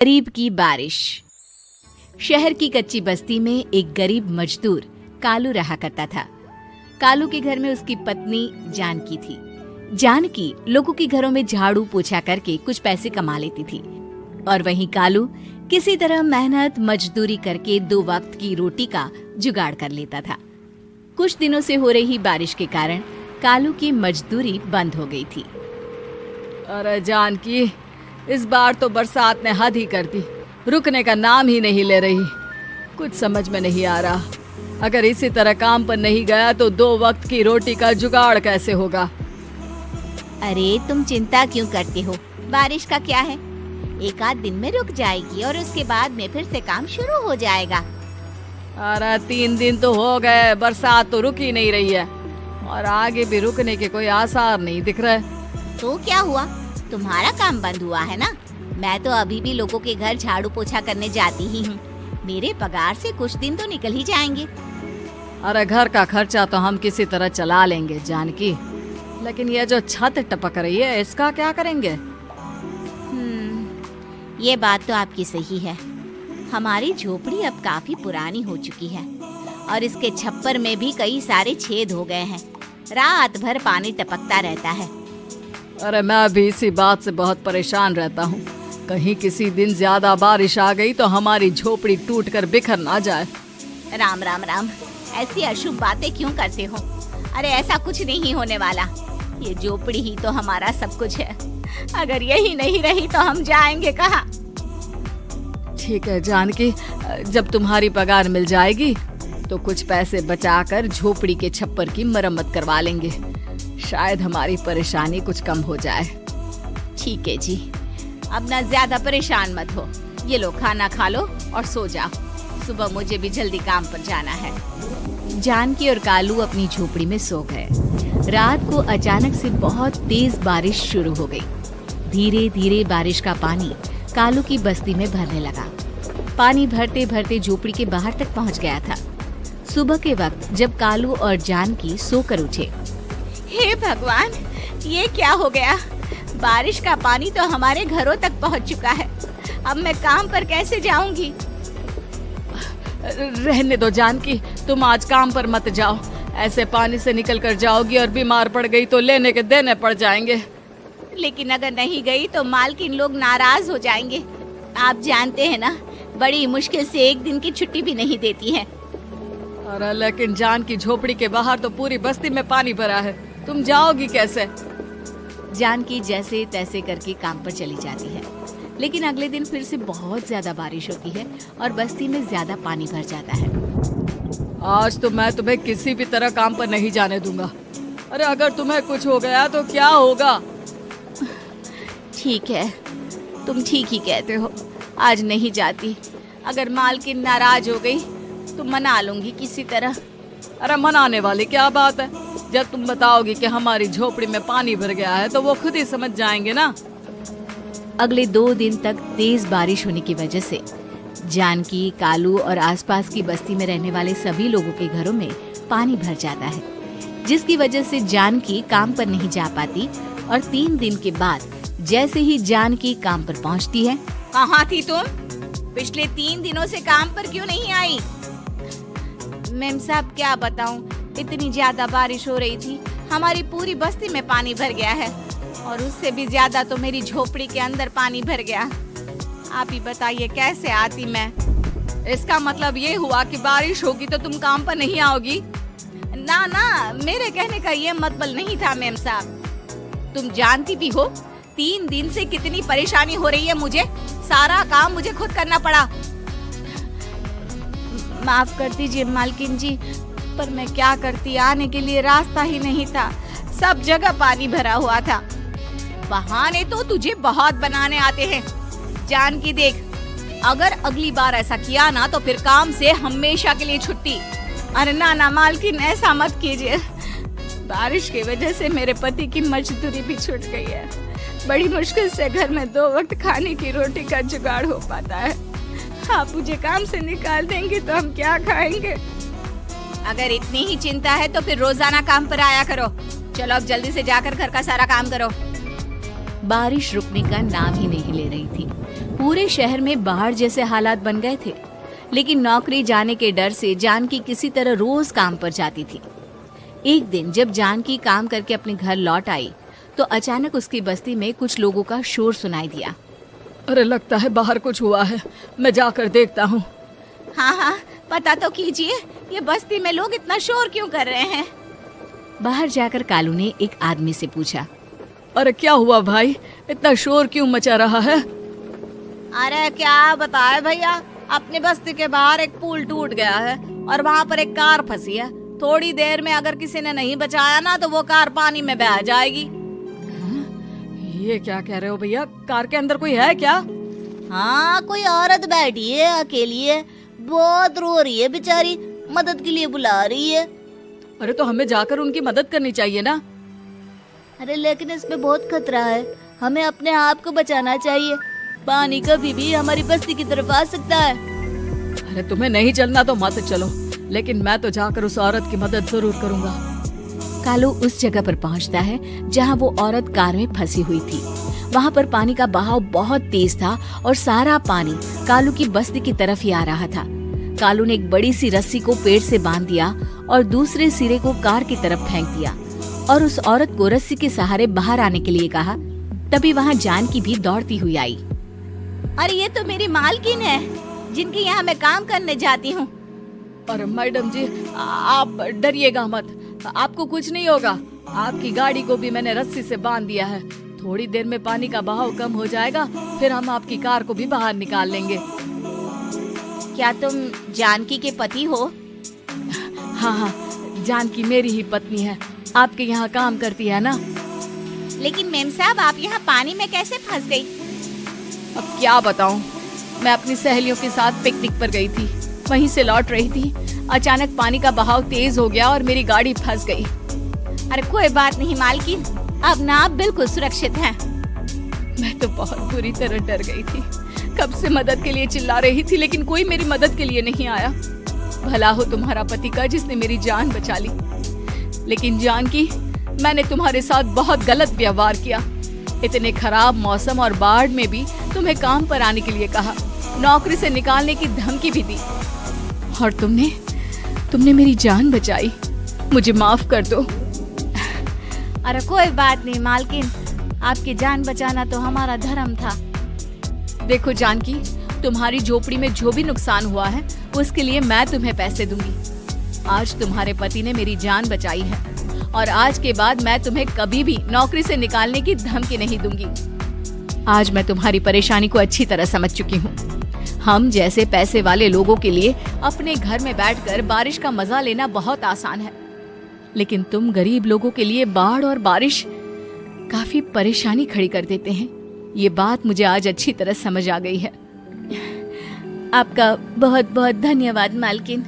गरीब की बारिश। शहर की कच्ची बस्ती में एक गरीब मजदूर कालू रहा करता था। कालू के घर में उसकी पत्नी जानकी थी। जानकी लोगों के घरों में झाड़ू पोछा करके कुछ पैसे कमा लेती थी और वहीं कालू किसी तरह मेहनत मजदूरी करके 2 वक्त की रोटी का जुगाड़ कर लेता था। कुछ दिनों से हो रही बारिश के कारण कालू की मजदूरी बंद हो गई थी। अरे जानकी, इस बार तो बरसात ने हद ही कर दी, रुकने का नाम ही नहीं ले रही। कुछ समझ में नहीं आ रहा, अगर इसी तरह काम पर नहीं गया तो 2 वक्त की रोटी का जुगाड़ कैसे होगा। अरे तुम चिंता क्यों करते हो, बारिश का क्या है, 1 आध दिन में रुक जाएगी और उसके बाद में फिर से काम शुरू हो जाएगा। अरे 3 दिन तो हो गए, बरसात तो रुक ही नहीं रही है और आगे भी रुकने के कोई आसार नहीं दिख रहे। तो क्या हुआ, तुम्हारा काम बंद हुआ है ना? मैं तो अभी भी लोगों के घर झाड़ू पोछा करने जाती ही हूँ। मेरे पगार से कुछ दिन तो निकल ही जाएंगे। अरे घर का खर्चा तो हम किसी तरह चला लेंगे जानकी, लेकिन ये जो छत टपक रही है इसका क्या करेंगे? ये बात तो आपकी सही है। हमारी झोपड़ी अब काफी पुरानी हो चुकी है और इसके छप्पर में भी कई सारे छेद हो गए हैं। रात भर पानी टपकता रहता है। अरे मैं भी इसी बात से बहुत परेशान रहता हूँ। कहीं किसी दिन ज्यादा बारिश आ गई तो हमारी झोपड़ी टूटकर बिखर ना जाए। राम राम राम, ऐसी अशुभ बातें क्यों करते हो? अरे ऐसा कुछ नहीं होने वाला। ये झोपड़ी ही तो हमारा सब कुछ है। अगर यही नहीं रही तो हम जाएंगे कहाँ? ठीक है जानकी, जब तुम्हारी पगार मिल जाएगी तो कुछ पैसे बचाकर झोपड़ी के छप्पर की मरम्मत करवा लेंगे। शायद हमारी परेशानी कुछ कम हो जाए। ठीक है जी, अब ना ज्यादा परेशान मत हो। ये लो, खाना खा लो और सो जाओ। सुबह मुझे भी जल्दी काम पर जाना है। जानकी और कालू अपनी झोपड़ी में सो गए। रात को अचानक से बहुत तेज बारिश शुरू हो गई। धीरे धीरे बारिश का पानी कालू की बस्ती में भरने लगा। पानी भरते भरते झोपड़ी के बाहर तक पहुंच गया था। सुबह के वक्त जब कालू और जानकी सोकर उठे, हे भगवान, ये क्या हो गया? बारिश का पानी तो हमारे घरों तक पहुंच चुका है। अब मैं काम पर कैसे जाऊंगी? रहने दो जानकी, तुम आज काम पर मत जाओ। ऐसे पानी से निकल कर जाओगी और बीमार पड़ गई तो लेने के देने पड़ जाएंगे। लेकिन अगर नहीं गई तो मालकिन लोग नाराज हो जाएंगे। आप जानते हैं ना, बड़ी मुश्किल से 1 दिन की छुट्टी भी नहीं देती है। अरे लेकिन जानकी, झोपड़ी के बाहर तो पूरी बस्ती में पानी भरा है, तुम जाओगी कैसे? जानकी जैसे तैसे करके काम पर चली जाती है, लेकिन अगले दिन फिर से बहुत ज्यादा बारिश होती है और बस्ती में ज्यादा पानी भर जाता है। आज तो मैं तुम्हें किसी भी तरह काम पर नहीं जाने दूंगा। अरे अगर तुम्हें कुछ हो गया तो क्या होगा? ठीक है, तुम ठीक ही कहते हो। आज नहीं जाती। अगर मालकिन नाराज हो गई तो मना लूंगी किसी तरह। अरे मनाने वाली क्या बात है? जब तुम बताओगी कि हमारी झोपड़ी में पानी भर गया है तो वो खुद ही समझ जाएंगे ना। अगले 2 दिन तक तेज बारिश होने की वजह से जानकी, कालू और आसपास की बस्ती में रहने वाले सभी लोगों के घरों में पानी भर जाता है, जिसकी वजह से जानकी काम पर नहीं जा पाती। और 3 दिन के बाद जैसे ही जानकी काम पर पहुंचती है, कहाँ थी तुम? पिछले 3 दिनों से काम पर क्यों नहीं आई? मैम साहब, क्या बताऊं, इतनी ज्यादा बारिश हो रही थी, हमारी पूरी बस्ती में पानी भर गया है और उससे भी ज्यादा तो मेरी झोपड़ी के अंदर पानी भर गया। आप ही बताइए कैसे आती मैं? इसका मतलब ये हुआ कि बारिश होगी तो तुम काम पर नहीं आओगी? ना ना, मेरे कहने का ये मतलब नहीं था मैम साहब। तुम जानती भी हो 3 दिन से कितनी परेशानी हो रही है मुझे। सारा काम मुझे खुद करना पड़ा। माफ कर दीजिए मालकिन जी, पर मैं क्या करती, आने के लिए रास्ता ही नहीं था। सब जगह पानी भरा हुआ था। बहाने तो तुझे बहुत बनाने आते हैं। जानकी देख, अगर अगली बार ऐसा किया ना तो फिर काम से हमेशा के लिए छुट्टी। अरे ना ना मालकिन, ऐसा मत कीजिए। बारिश की वजह से मेरे पति की मजदूरी भी छूट गई है। बड़ी मुश्किल से घर में 2 वक्त खाने की रोटी का जुगाड़ हो पाता है। आप मुझे काम से निकाल देंगे तो हम क्या खाएंगे? अगर इतनी ही चिंता है तो फिर रोजाना काम पर आया करो। चलो अब जल्दी से जाकर घर का सारा काम करो। बारिश रुकने का नाम ही नहीं ले रही थी। पूरे शहर में बाढ़ जैसे हालात बन गए थे, लेकिन नौकरी जाने के डर से जानकी किसी तरह रोज काम पर जाती थी। एक दिन जब जानकी काम करके अपने घर लौट आई तो अचानक उसकी बस्ती में कुछ लोगों का शोर सुनाई दिया। अरे लगता है बाहर कुछ हुआ है, मैं जाकर देखता हूँ। हाँ हाँ, पता तो कीजिए, ये बस्ती में लोग इतना शोर क्यों कर रहे हैं? बाहर जाकर कालू ने एक आदमी से पूछा। अरे क्या हुआ भाई, इतना शोर क्यों मचा रहा है? अरे क्या बताए भैया, अपने बस्ती के बाहर एक पुल टूट गया है और वहाँ पर एक कार फंसी है। थोड़ी देर में अगर किसी ने नहीं बचाया ना तो वो कार पानी में बह जाएगी। ये क्या कह रहे हो भैया, कार के अंदर कोई है क्या? हाँ, कोई औरत बैठी है, अकेली है, बहुत रो रही है बेचारी, मदद के लिए बुला रही है। अरे तो हमें जाकर उनकी मदद करनी चाहिए ना। अरे लेकिन इसमें बहुत खतरा है, हमें अपने आप को बचाना चाहिए। पानी कभी भी हमारी बस्ती की तरफ आ सकता है। अरे तुम्हें नहीं चलना तो मत चलो, लेकिन मैं तो जाकर उस औरत की मदद जरूर करूंगा। कालू उस जगह पर पहुंचता है जहां वो औरत कार में फंसी हुई थी। वहां पर पानी का बहाव बहुत तेज था और सारा पानी कालू की बस्ती की तरफ ही आ रहा था। कालू ने एक बड़ी सी रस्सी को पेड़ से बांध दिया और दूसरे सिरे को कार की तरफ फेंक दिया और उस औरत को रस्सी के सहारे बाहर आने के लिए कहा। तभी वहां जानकी भी दौड़ती हुई आई। अरे ये तो मेरी मालकिन है, जिनके यहाँ मैं काम करने जाती हूँ। अरे मैडम जी, आप डरिएगा मत, आपको कुछ नहीं होगा। आपकी गाड़ी को भी मैंने रस्सी से बांध दिया है। थोड़ी देर में पानी का बहाव कम हो जाएगा, फिर हम आपकी कार को भी बाहर निकाल लेंगे। क्या तुम जानकी के पति हो? हाँ हाँ, जानकी मेरी ही पत्नी है, आपके यहाँ काम करती है ना। लेकिन मेम साहब, आप यहाँ पानी में कैसे फंस गई? अब क्या बताऊं, मैं अपनी सहेलियों के साथ पिकनिक पर गई थी, वहीं से लौट रही थी। अचानक पानी का बहाव तेज हो गया और मेरी गाड़ी फंस गई। अरे कोई बात नहीं मालकिन, अब ना आप बिल्कुल सुरक्षित हैं। मैं तो बहुत बुरी तरह डर गई थी, कब से मदद के लिए चिल्ला रही थी, लेकिन कोई मेरी मदद के लिए नहीं आया। भला हो तुम्हारा पति का जिसने मेरी जान बचा ली। लेकिन जानकी, मैंने तुम्हारे साथ बहुत गलत व्यवहार किया। इतने खराब मौसम और बाढ़ में भी तुम्हें काम पर आने के लिए कहा, नौकरी से निकालने की धमकी भी दी, और तुमने मेरी जान बचाई। मुझे माफ कर दो। अरे कोई बात नहीं मालकिन, आपकी जान बचाना तो हमारा धर्म था। देखो जानकी, तुम्हारी झोपड़ी में जो भी नुकसान हुआ है उसके लिए मैं तुम्हें पैसे दूंगी। आज तुम्हारे पति ने मेरी जान बचाई है और आज के बाद मैं तुम्हें कभी भी नौकरी से निकालने की धमकी नहीं दूंगी। आज मैं तुम्हारी परेशानी को अच्छी तरह समझ चुकी हूँ। हम जैसे पैसे वाले लोगों के लिए अपने घर में बैठकर बारिश का मजा लेना बहुत आसान है, लेकिन तुम गरीब लोगों के लिए बाढ़ और बारिश काफी परेशानी खड़ी कर देते हैं। ये बात मुझे आज अच्छी तरह समझ आ गई है। आपका बहुत बहुत धन्यवाद मालकिन।